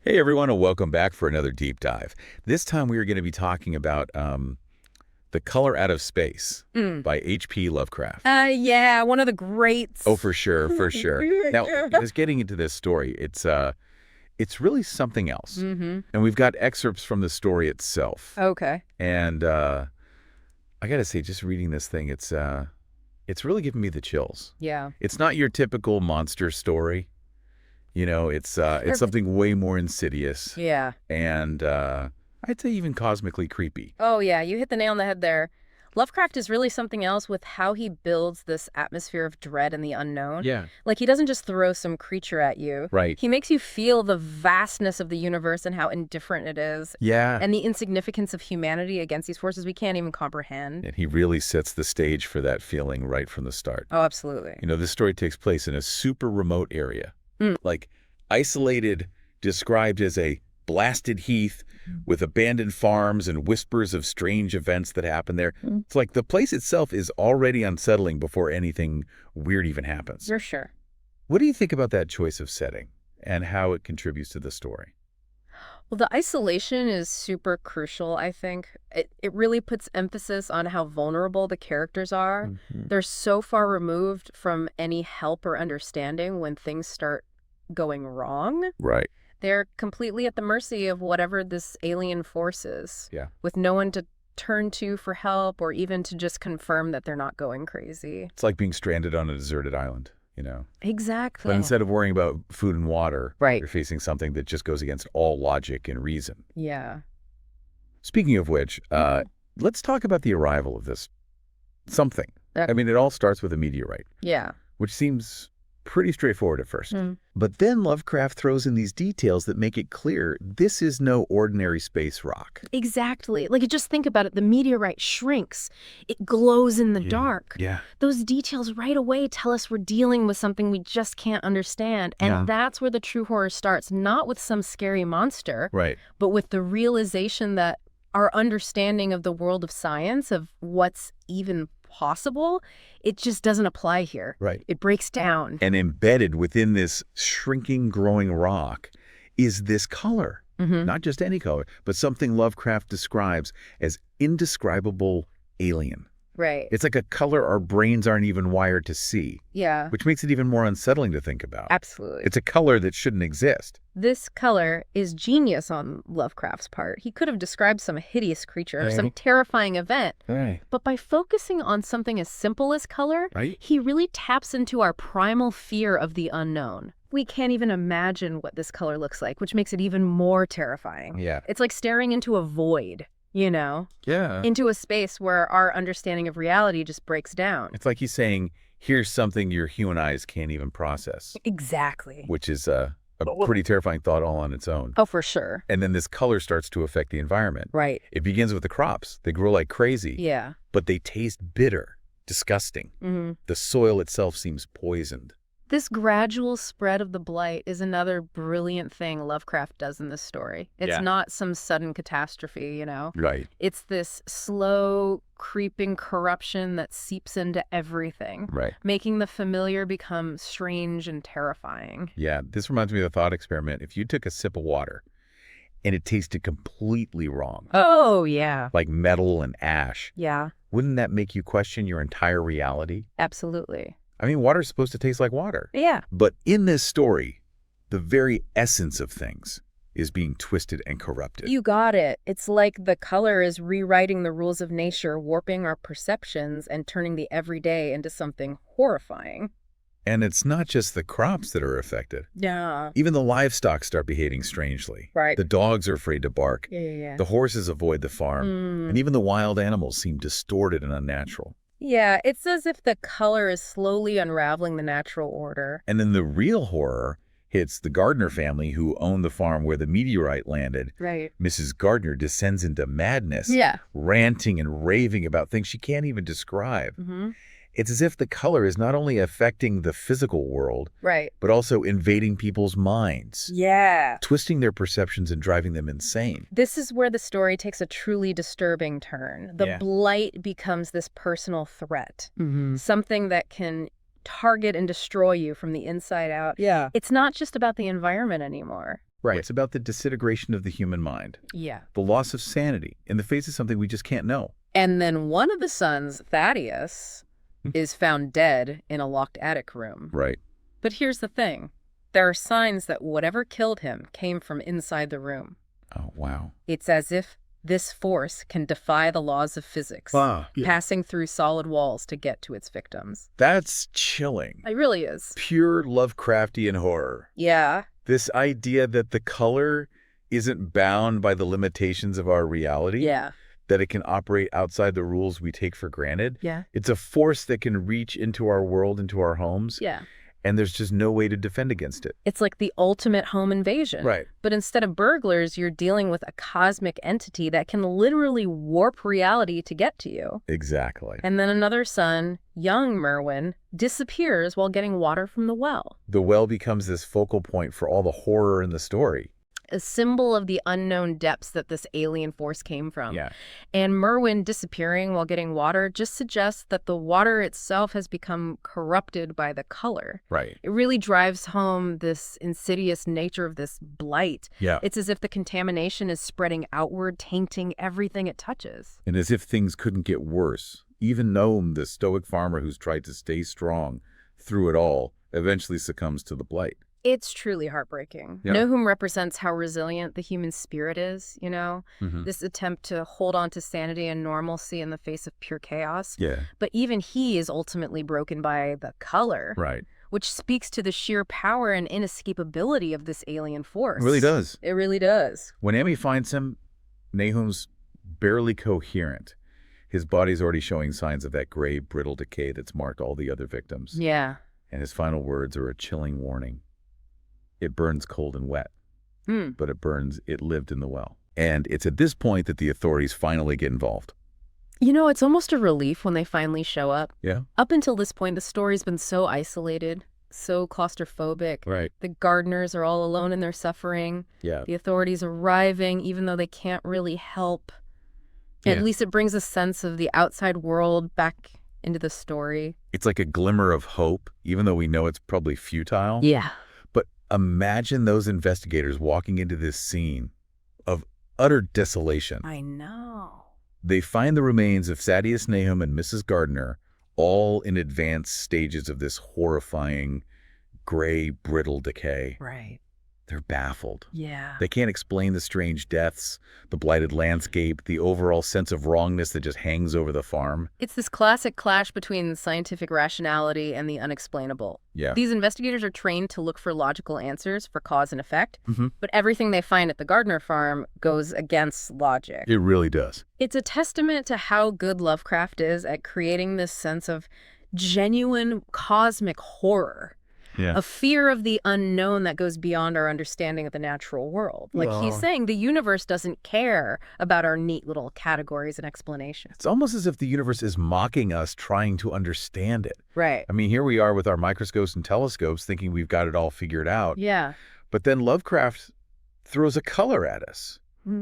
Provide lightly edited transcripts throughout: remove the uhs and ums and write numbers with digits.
Hey everyone, and welcome back for another deep dive. This time we are going to be talking about The Color Out of Space Mm. by H.P. Lovecraft. Yeah, one of the greats. Oh, for sure, for sure. Now, just getting into this story, it's really something else. Mm-hmm. And we've got excerpts from the story itself. Okay. And I got to say, just reading this thing, it's really giving me the chills. Yeah. It's not your typical monster story. You know, it's something way more insidious. Yeah. And I'd say even cosmically creepy. Oh, yeah, you hit the nail on the head there. Lovecraft is really something else with how he builds this atmosphere of dread and the unknown. Yeah. Like, he doesn't just throw some creature at you. Right. He makes you feel the vastness of the universe and how indifferent it is. Yeah. And the insignificance of humanity against these forces we can't even comprehend. And he really sets the stage for that feeling right from the start. Oh, absolutely. You know, this story takes place in a super remote area. Mm. Like, isolated, described as a blasted heath with abandoned farms and whispers of strange events that happen there. It's like the place itself is already unsettling before anything weird even happens. For sure. What do you think about that choice of setting and how it contributes to the story? Well, the isolation is super crucial, I think. It really puts emphasis on how vulnerable the characters are. Mm-hmm. They're so far removed from any help or understanding when things start going wrong. Right. They're completely at the mercy of whatever this alien force is, Yeah. with no one to turn to for help or even to just confirm that they're not going crazy. It's like being stranded on a deserted island, you know? Exactly. But instead of worrying about food and water, Right. you're facing something that just goes against all logic and reason. Yeah. Speaking of which, let's talk about the arrival of this something. Okay. I mean, it all starts with a meteorite, Yeah. which seems pretty straightforward at first. Mm. But then Lovecraft throws in these details that make it clear this is no ordinary space rock. Exactly. Like, you just think about it. The meteorite shrinks. It glows in the dark. Yeah. Those details right away tell us we're dealing with something we just can't understand. And Yeah. that's where the true horror starts, not with some scary monster, Right. but with the realization that our understanding of the world of science, of what's even possible, it just doesn't apply here. Right. It breaks down. And embedded within this shrinking, growing rock is this color. Mhm. Not just any color, but something Lovecraft describes as indescribable alien. Right. It's like a color our brains aren't even wired to see, Yeah, which makes it even more unsettling to think about. absolutely. It's a color that shouldn't exist. This color is genius on Lovecraft's part. He could have described some hideous creature, some terrifying event, Right. but by focusing on something as simple as color, Right? he really taps into our primal fear of the unknown. We can't even imagine what this color looks like, which makes it even more terrifying. Yeah. It's like staring into a void, you know, Yeah. into a space where our understanding of reality just breaks down. It's like he's saying, here's something your human eyes can't even process, Exactly. which is a pretty terrifying thought all on its own. Oh, for sure. And then this color starts to affect the environment. Right. It begins with the crops. They grow like crazy, Yeah. but they taste bitter, disgusting. Hmm. The soil itself seems poisoned. This gradual spread of the blight is another brilliant thing Lovecraft does in this story. It's Yeah. not some sudden catastrophe, you know? Right. It's this slow, creeping corruption that seeps into everything, Right. making the familiar become strange and terrifying. Yeah, this reminds me of a thought experiment. If you took a sip of water and it tasted completely wrong, Oh, yeah. like metal and ash, Yeah, wouldn't that make you question your entire reality? absolutely. I mean, water's supposed to taste like water. Yeah. But in this story, the very essence of things is being twisted and corrupted. You got it. It's like the color is rewriting the rules of nature, warping our perceptions and turning the everyday into something horrifying. And it's not just the crops that are affected. Yeah. Even the livestock start behaving strangely. Right. The dogs are afraid to bark. Yeah. The horses avoid the farm. Mm. And even the wild animals seem distorted and unnatural. Yeah, it's as if the color is slowly unraveling the natural order. And then the real horror hits the Gardner family who own the farm where the meteorite landed. Right. Mrs. Gardner descends into madness, Yeah. ranting and raving about things she can't even describe. Mm-hmm. It's as if the color is not only affecting the physical world, Right. but also invading people's minds, Yeah. twisting their perceptions and driving them insane. This is where the story takes a truly disturbing turn. The Yeah. blight becomes this personal threat, Mm-hmm. something that can target and destroy you from the inside out. Yeah. It's not just about the environment anymore. Right. It's about the disintegration of the human mind, Yeah. the loss of sanity in the face of something we just can't know. And then one of the sons, Thaddeus, is found dead in a locked attic room. Right. But here's the thing. There are signs that whatever killed him came from inside the room. Oh, wow. It's as if this force can defy the laws of physics, passing through solid walls to get to its victims. That's chilling. It really is. Pure Lovecraftian horror. Yeah. This idea that the color isn't bound by the limitations of our reality. Yeah. That it can operate outside the rules we take for granted. Yeah. It's a force that can reach into our world, into our homes. Yeah. And there's just no way to defend against it. It's like the ultimate home invasion. Right. But instead of burglars, you're dealing with a cosmic entity that can literally warp reality to get to you. Exactly. And then another son, young Merwin, disappears while getting water from the well. The well becomes this focal point for all the horror in the story. A symbol of the unknown depths that this alien force came from. Yeah. And Merwin disappearing while getting water just suggests that the water itself has become corrupted by the color. Right. It really drives home this insidious nature of this blight. Yeah. It's as if the contamination is spreading outward, tainting everything it touches. And as if things couldn't get worse. Even Noam, the stoic farmer who's tried to stay strong through it all, eventually succumbs to the blight. It's truly heartbreaking. Yeah. Nahum represents how resilient the human spirit is, you know? This attempt to hold on to sanity and normalcy in the face of pure chaos. Yeah. But even he is ultimately broken by the color. Right. Which speaks to the sheer power and inescapability of this alien force. It really does. It really does. When Amy finds him, Nahum's barely coherent. His body's already showing signs of that gray, brittle decay that's marked all the other victims. Yeah. And his final words are a chilling warning. It burns cold and wet, but it lived in the well. And it's at this point that the authorities finally get involved. You know, it's almost a relief when they finally show up. Yeah. Up until this point, the story's been so isolated, so claustrophobic. Right. The gardeners are all alone in their suffering. Yeah. The authorities arriving, even though they can't really help. Yeah. At least it brings a sense of the outside world back into the story. It's like a glimmer of hope, even though we know it's probably futile. Yeah. But imagine those investigators walking into this scene of utter desolation. I know. They find the remains of Thaddeus Nahum and Mrs. Gardner, all in advanced stages of this horrifying, gray, brittle decay. Right. They're baffled. Yeah. They can't explain the strange deaths, the blighted landscape, the overall sense of wrongness that just hangs over the farm. It's this classic clash between scientific rationality and the unexplainable. Yeah. These investigators are trained to look for logical answers for cause and effect, but everything they find at the Gardner farm goes against logic. It really does. It's a testament to how good Lovecraft is at creating this sense of genuine cosmic horror. Yeah. A fear of the unknown that goes beyond our understanding of the natural world. Like he's saying, the universe doesn't care about our neat little categories and explanations. It's almost as if the universe is mocking us trying to understand it. Right. I mean, here we are with our microscopes and telescopes thinking we've got it all figured out. Yeah. But then Lovecraft throws a color at us.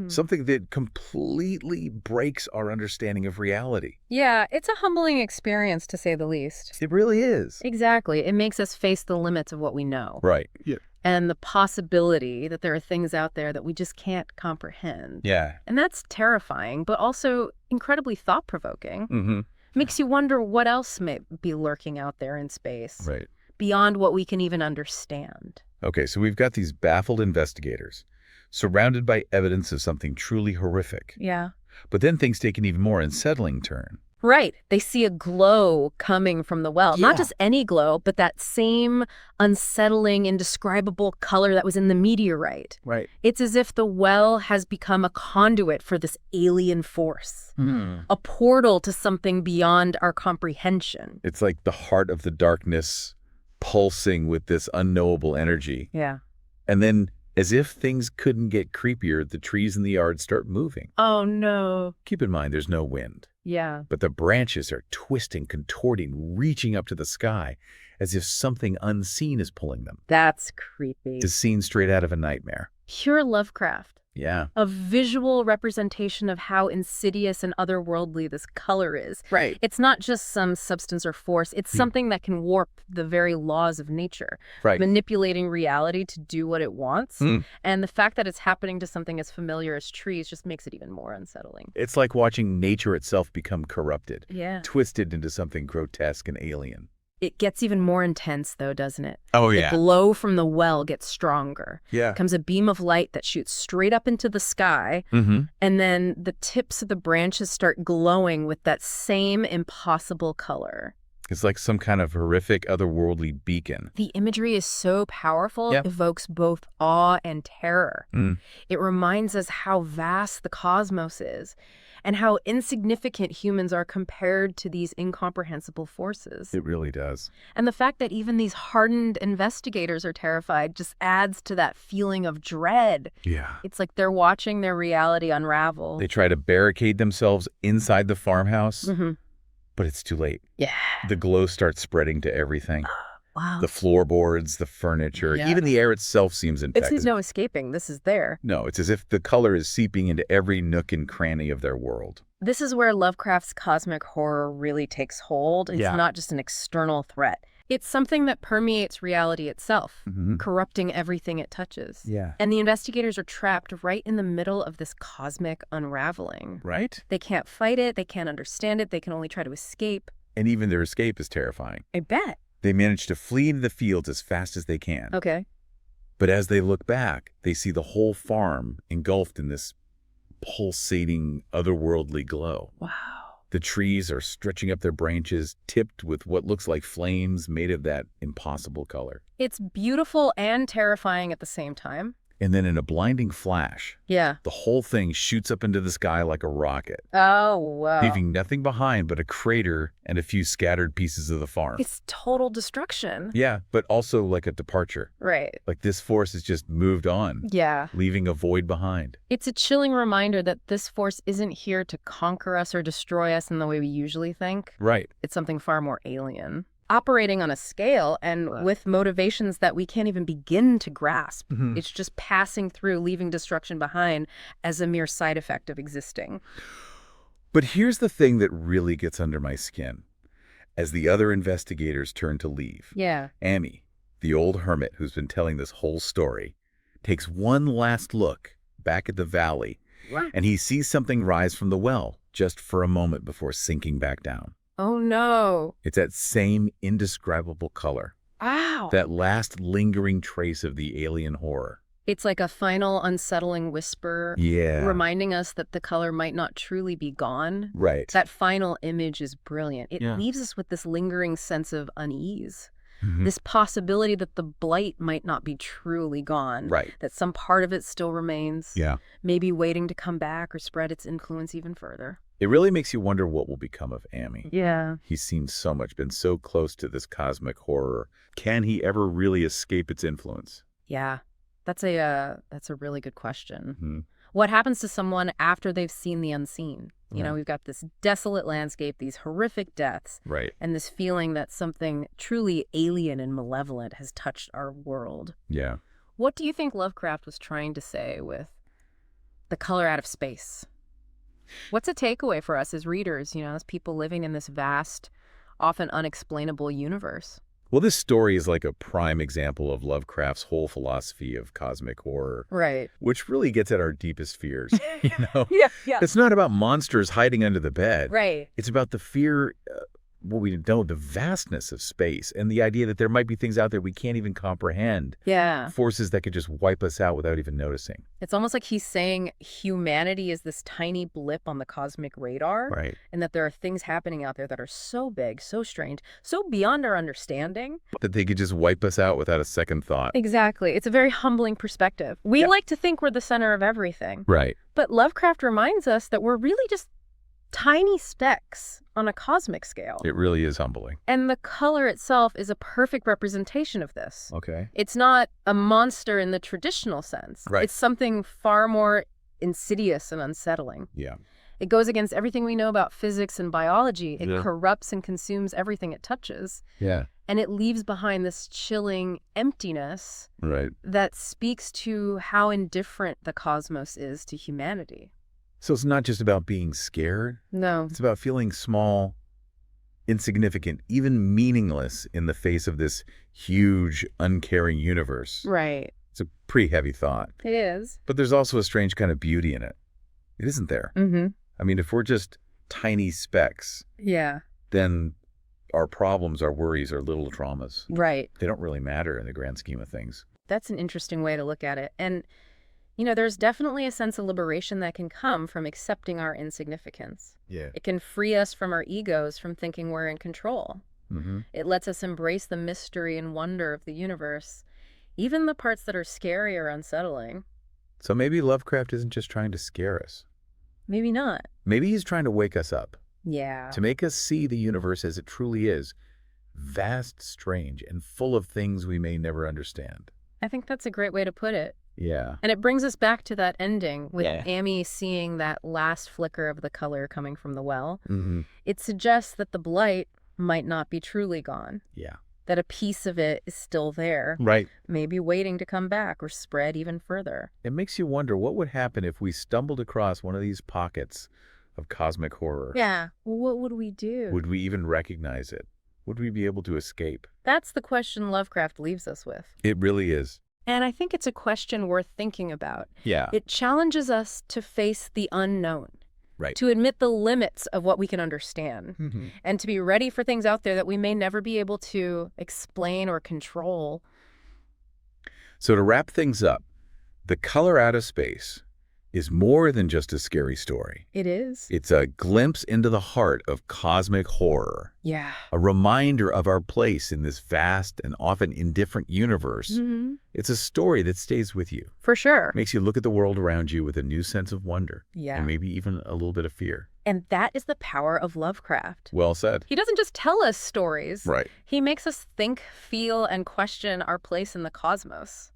Something that completely breaks our understanding of reality. Yeah, it's a humbling experience, to say the least. It really is. Exactly. It makes us face the limits of what we know. Right. Yeah. And the possibility that there are things out there that we just can't comprehend. Yeah. And that's terrifying, but also incredibly thought-provoking. Makes you wonder what else may be lurking out there in space. Right. Beyond what we can even understand. Okay, so we've got these baffled investigators surrounded by evidence of something truly horrific. Yeah. But then things take an even more unsettling turn. Right. They see a glow coming from the well. Yeah. Not just any glow, but that same unsettling, indescribable color that was in the meteorite. Right. It's as if the well has become a conduit for this alien force. A portal to something beyond our comprehension. It's like the heart of the darkness pulsing with this unknowable energy. Yeah. And then, as if things couldn't get creepier, the trees in the yard start moving. Oh, no. Keep in mind, there's no wind. Yeah. But the branches are twisting, contorting, reaching up to the sky, as if something unseen is pulling them. That's creepy. It's a scene straight out of a nightmare. Pure Lovecraft. Yeah. A visual representation of how insidious and otherworldly this color is. Right. It's not just some substance or force. It's something that can warp the very laws of nature, Right. manipulating reality to do what it wants. Mm. And the fact that it's happening to something as familiar as trees just makes it even more unsettling. It's like watching nature itself become corrupted, Yeah. twisted into something grotesque and alien. It gets even more intense, though, doesn't it? Oh, The glow from the well gets stronger. Yeah. Comes a beam of light that shoots straight up into the sky, Mm-hmm. and then the tips of the branches start glowing with that same impossible color. It's like some kind of horrific, otherworldly beacon. The imagery is so powerful, Yeah. it evokes both awe and terror. Mm. It reminds us how vast the cosmos is and how insignificant humans are compared to these incomprehensible forces. It really does. And the fact that even these hardened investigators are terrified just adds to that feeling of dread. Yeah. It's like they're watching their reality unravel. They try to barricade themselves inside the farmhouse, Mm-hmm. but it's too late. Yeah. The glow starts spreading to everything. Wow. The floorboards, the furniture, Yeah. even the air itself seems infected. It's no escaping. This is there. No, it's as if the color is seeping into every nook and cranny of their world. This is where Lovecraft's cosmic horror really takes hold. It's Yeah. not just an external threat. It's something that permeates reality itself, Mhm. corrupting everything it touches. Yeah. And the investigators are trapped right in the middle of this cosmic unraveling. Right? They can't fight it. They can't understand it. They can only try to escape. And even their escape is terrifying. I bet. They manage to flee into the fields as fast as they can. Okay. But as they look back, they see the whole farm engulfed in this pulsating, otherworldly glow. Wow. The trees are stretching up their branches, tipped with what looks like flames made of that impossible color. It's beautiful and terrifying at the same time. And then in a blinding flash, Yeah. the whole thing shoots up into the sky like a rocket, Oh, wow. leaving nothing behind but a crater and a few scattered pieces of the farm. It's total destruction. Yeah, but also like a departure. Right. Like this force has just moved on, Yeah. leaving a void behind. It's a chilling reminder that this force isn't here to conquer us or destroy us in the way we usually think. Right. It's something far more alien. Operating on a scale and with motivations that we can't even begin to grasp. Mhm. It's just passing through, leaving destruction behind as a mere side effect of existing. But here's the thing that really gets under my skin. As the other investigators turn to leave, Yeah. Amy, the old hermit who's been telling this whole story, takes one last look back at the valley, and he sees something rise from the well just for a moment before sinking back down. Oh, no. It's that same indescribable color, Ow. that last lingering trace of the alien horror. It's like a final unsettling whisper, Yeah. reminding us that the color might not truly be gone. Right. That final image is brilliant. It Yeah. leaves us with this lingering sense of unease. Mhm. This possibility that the blight might not be truly gone. Right. That some part of it still remains. Yeah. Maybe waiting to come back or spread its influence even further. It really makes you wonder what will become of Amy. Yeah. He's seen so much, been so close to this cosmic horror. Can he ever really escape its influence? Yeah. That's a really good question. Mhm. What happens to someone after they've seen the unseen? You know, Right. we've got this desolate landscape, these horrific deaths, Right. and this feeling that something truly alien and malevolent has touched our world. Yeah. What do you think Lovecraft was trying to say with the color out of space? What's a takeaway for us as readers, as people living in this vast, often unexplainable universe? Well, this story is like a prime example of Lovecraft's whole philosophy of cosmic horror, Right. which really gets at our deepest fears, you know? Yeah. It's not about monsters hiding under the bed. Right. It's about the fear, what we know, the vastness of space and the idea that there might be things out there we can't even comprehend. Yeah. Forces that could just wipe us out without even noticing. It's almost like he's saying humanity is this tiny blip on the cosmic radar, Right. and that there are things happening out there that are so big, so strange, so beyond our understanding. That they could just wipe us out without a second thought. Exactly. It's a very humbling perspective. We Yeah. like to think we're the center of everything, Right. but Lovecraft reminds us that we're really just tiny specks on a cosmic scale. It really is humbling. And the color itself is a perfect representation of this. Okay. It's not a monster in the traditional sense. Right. It's something far more insidious and unsettling. Yeah. It goes against everything we know about physics and biology. It Yeah. corrupts and consumes everything it touches. Yeah. And it leaves behind this chilling emptiness Right. that speaks to how indifferent the cosmos is to humanity. So it's not just about being scared. No. It's about feeling small, insignificant, even meaningless in the face of this huge, uncaring universe. Right. It's a pretty heavy thought. It is. But there's also a strange kind of beauty in it. It isn't there. Mm-hmm. I mean, if we're just tiny specks, Yeah. then our problems, our worries, our little traumas, Right. they don't really matter in the grand scheme of things. That's an interesting way to look at it. And, there's definitely a sense of liberation that can come from accepting our insignificance. Yeah. It can free us from our egos, from thinking we're in control. Mm-hmm. It lets us embrace the mystery and wonder of the universe, even the parts that are scary or unsettling. So maybe Lovecraft isn't just trying to scare us. Maybe not. Maybe he's trying to wake us up, Yeah. to make us see the universe as it truly is, vast, strange, and full of things we may never understand. I think that's a great way to put it. Yeah. And it brings us back to that ending with Yeah. Amy seeing that last flicker of the color coming from the well. Mm-hmm. It suggests that the blight might not be truly gone, Yeah. that a piece of it is still there, Right. maybe waiting to come back or spread even further. It makes you wonder what would happen if we stumbled across one of these pockets of cosmic horror. Yeah. Well, what would we do? Would we even recognize it? Would we be able to escape? That's the question Lovecraft leaves us with. It really is. And I think it's a question worth thinking about. Yeah. It challenges us to face the unknown, Right. to admit the limits of what we can understand, Mm-hmm. and to be ready for things out there that we may never be able to explain or control. So to wrap things up, The Color Out of Space is more than just a scary story. It is. It's a glimpse into the heart of cosmic horror, Yeah. a reminder of our place in this vast and often indifferent universe. Mm-hmm. It's a story that stays with you, For sure. makes you look at the world around you with a new sense of wonder, Yeah. and maybe even a little bit of fear. And that is the power of Lovecraft. Well said. He doesn't just tell us stories. Right. He makes us think, feel, and question our place in the cosmos.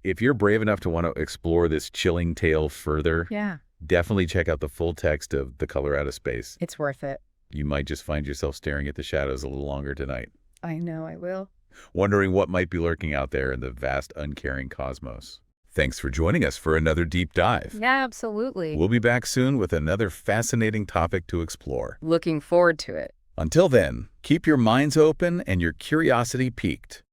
If you're brave enough to want to explore this chilling tale further, Yeah. definitely check out the full text of The Color Out of Space. It's worth it. You might just find yourself staring at the shadows a little longer tonight, I know I will. wondering what might be lurking out there in the vast, uncaring cosmos. Thanks for joining us for another deep dive. Yeah, absolutely. We'll be back soon with another fascinating topic to explore. Looking forward to it. Until then, keep your minds open and your curiosity piqued.